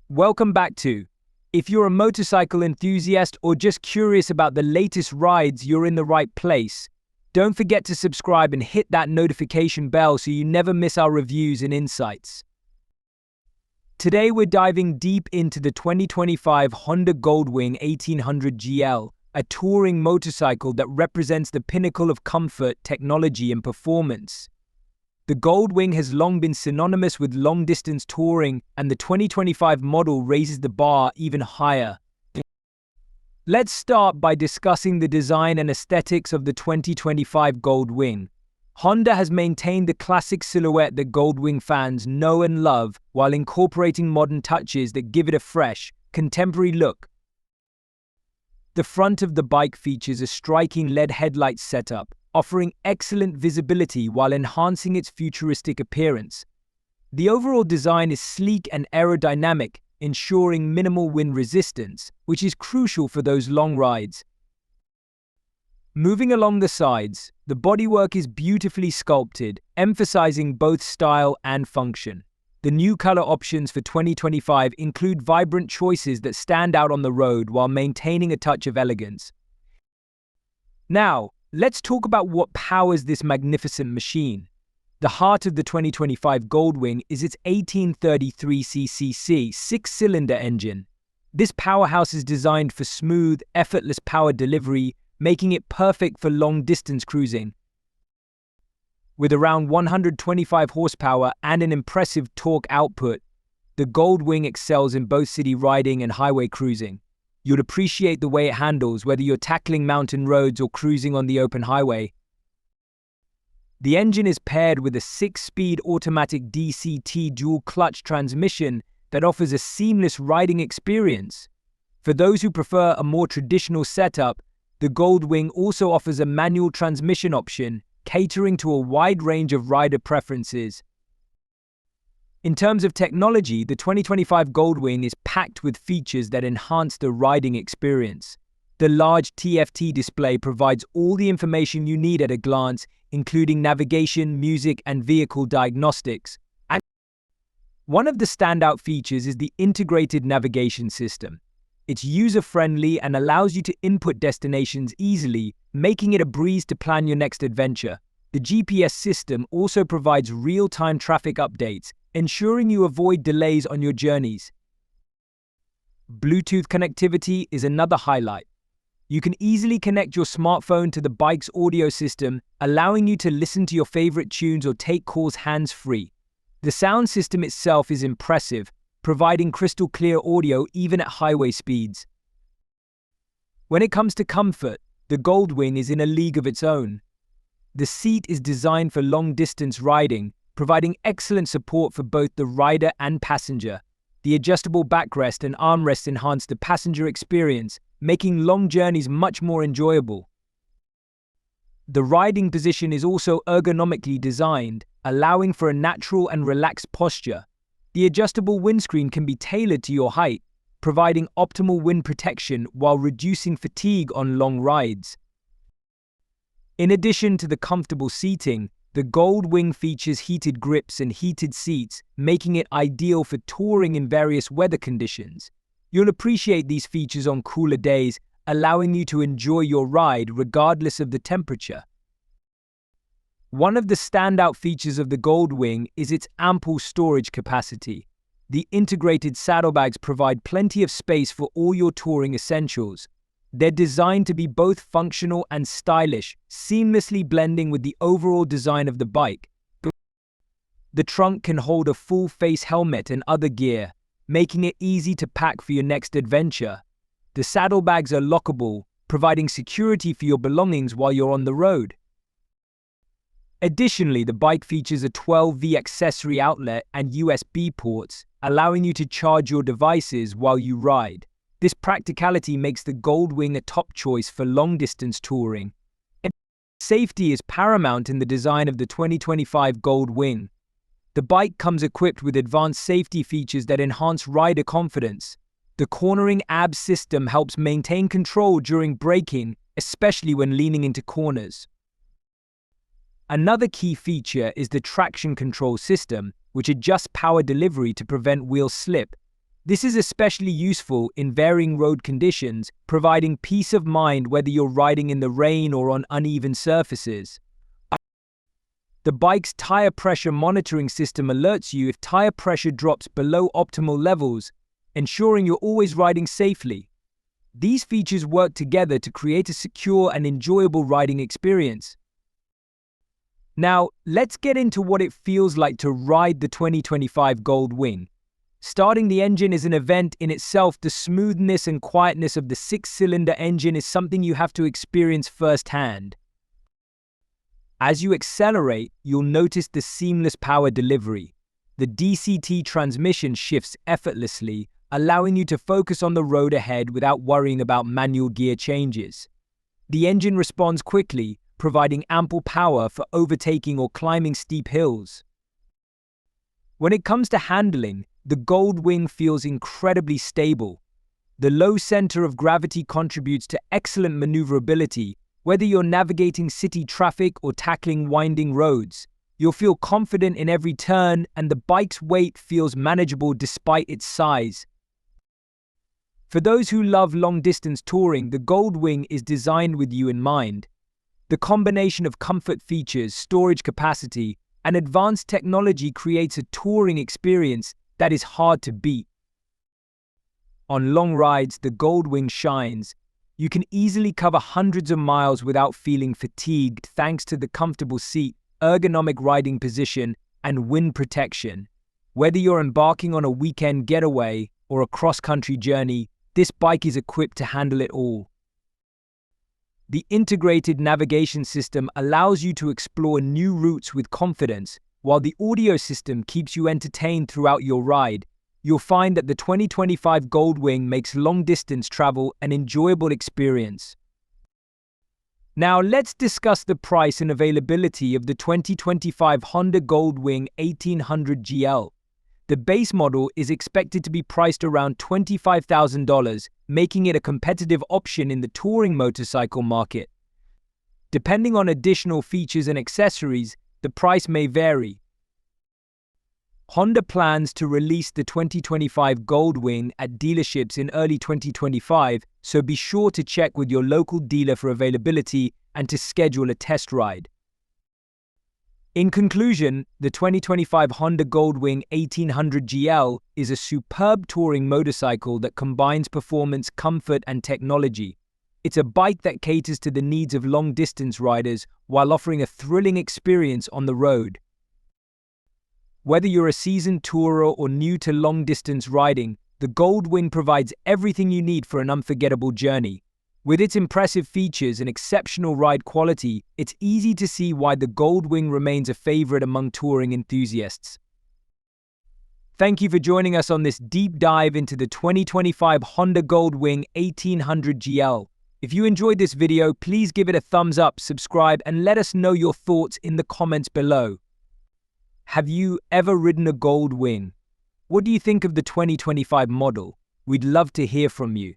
Welcome back to. If you're a motorcycle enthusiast or just curious about the latest rides, you're in the right place. Don't forget to subscribe and hit that notification bell so you never miss our reviews and insights. Today we're diving deep into the 2025 Honda Goldwing 1800 GL, a touring motorcycle that represents the pinnacle of comfort, technology, and performance. The Goldwing has long been synonymous with long-distance touring, and the 2025 model raises the bar even higher. Let's start by discussing the design and aesthetics of the 2025 Goldwing. Honda has maintained the classic silhouette that Goldwing fans know and love, while incorporating modern touches that give it a fresh, contemporary look. The front of the bike features a striking LED headlight setup, offering excellent visibility while enhancing its futuristic appearance. The overall design is sleek and aerodynamic, ensuring minimal wind resistance, which is crucial for those long rides. Moving along the sides, the bodywork is beautifully sculpted, emphasizing both style and function. The new color options for 2025 include vibrant choices that stand out on the road while maintaining a touch of elegance. Now, let's talk about what powers this magnificent machine. The heart of the 2025 Goldwing is its 1833cc six-cylinder engine. This powerhouse is designed for smooth, effortless power delivery, making it perfect for long-distance cruising. With around 125 horsepower and an impressive torque output, the Goldwing excels in both city riding and highway cruising. You'll appreciate the way it handles, whether you're tackling mountain roads or cruising on the open highway. The engine is paired with a 6-speed automatic DCT dual-clutch transmission that offers a seamless riding experience. For those who prefer a more traditional setup, the Goldwing also offers a manual transmission option, catering to a wide range of rider preferences. In terms of technology, the 2025 Goldwing is packed with features that enhance the riding experience. The large TFT display provides all the information you need at a glance, including navigation, music, and vehicle diagnostics. And one of the standout features is the integrated navigation system. It's user-friendly and allows you to input destinations easily, making it a breeze to plan your next adventure. The GPS system also provides real-time traffic updates, ensuring you avoid delays on your journeys. Bluetooth connectivity is another highlight. You can easily connect your smartphone to the bike's audio system, allowing you to listen to your favorite tunes or take calls hands-free. The sound system itself is impressive, providing crystal clear audio even at highway speeds. When it comes to comfort, the Goldwing is in a league of its own. The seat is designed for long-distance riding, providing excellent support for both the rider and passenger. The adjustable backrest and armrest enhance the passenger experience, making long journeys much more enjoyable. The riding position is also ergonomically designed, allowing for a natural and relaxed posture. The adjustable windscreen can be tailored to your height, providing optimal wind protection while reducing fatigue on long rides. In addition to the comfortable seating, the Goldwing features heated grips and heated seats, making it ideal for touring in various weather conditions. You'll appreciate these features on cooler days, allowing you to enjoy your ride regardless of the temperature. One of the standout features of the Goldwing is its ample storage capacity. The integrated saddlebags provide plenty of space for all your touring essentials. They're designed to be both functional and stylish, seamlessly blending with the overall design of the bike. The trunk can hold a full-face helmet and other gear, making it easy to pack for your next adventure. The saddlebags are lockable, providing security for your belongings while you're on the road. Additionally, the bike features a 12V accessory outlet and USB ports, allowing you to charge your devices while you ride. This practicality makes the Goldwing a top choice for long-distance touring. Safety is paramount in the design of the 2025 Goldwing. The bike comes equipped with advanced safety features that enhance rider confidence. The cornering ABS system helps maintain control during braking, especially when leaning into corners. Another key feature is the traction control system, which adjusts power delivery to prevent wheel slip. This is especially useful in varying road conditions, providing peace of mind whether you're riding in the rain or on uneven surfaces. The bike's tire pressure monitoring system alerts you if tire pressure drops below optimal levels, ensuring you're always riding safely. These features work together to create a secure and enjoyable riding experience. Now, let's get into what it feels like to ride the 2025 Gold Wing. Starting the engine is an event in itself. The smoothness and quietness of the six-cylinder engine is something you have to experience firsthand. As you accelerate, you'll notice the seamless power delivery. The DCT transmission shifts effortlessly, allowing you to focus on the road ahead without worrying about manual gear changes. The engine responds quickly, providing ample power for overtaking or climbing steep hills. When it comes to handling, the Gold Wing feels incredibly stable. The low center of gravity contributes to excellent maneuverability. Whether you're navigating city traffic or tackling winding roads, you'll feel confident in every turn, and the bike's weight feels manageable despite its size. For those who love long-distance touring, the Gold Wing is designed with you in mind. The combination of comfort features, storage capacity, and advanced technology creates a touring experience that is hard to beat. On long rides, the Gold Wing shines. You can easily cover hundreds of miles without feeling fatigued thanks to the comfortable seat, ergonomic riding position, and wind protection. Whether you're embarking on a weekend getaway or a cross-country journey, this bike is equipped to handle it all. The integrated navigation system allows you to explore new routes with confidence, while the audio system keeps you entertained throughout your ride. You'll find that the 2025 Gold Wing makes long-distance travel an enjoyable experience. Now let's discuss the price and availability of the 2025 Honda Gold Wing 1800 GL. The base model is expected to be priced around $25,000, making it a competitive option in the touring motorcycle market. Depending on additional features and accessories, the price may vary. Honda plans to release the 2025 Gold Wing at dealerships in early 2025, so be sure to check with your local dealer for availability and to schedule a test ride. In conclusion, the 2025 Honda Gold Wing 1800 GL is a superb touring motorcycle that combines performance, comfort, and technology. It's a bike that caters to the needs of long-distance riders while offering a thrilling experience on the road. Whether you're a seasoned tourer or new to long-distance riding, the Gold Wing provides everything you need for an unforgettable journey. With its impressive features and exceptional ride quality, it's easy to see why the Gold Wing remains a favorite among touring enthusiasts. Thank you for joining us on this deep dive into the 2025 Honda Gold Wing 1800 GL. If you enjoyed this video, please give it a thumbs up, subscribe, and let us know your thoughts in the comments below. Have you ever ridden a Gold Wing? What do you think of the 2025 model? We'd love to hear from you.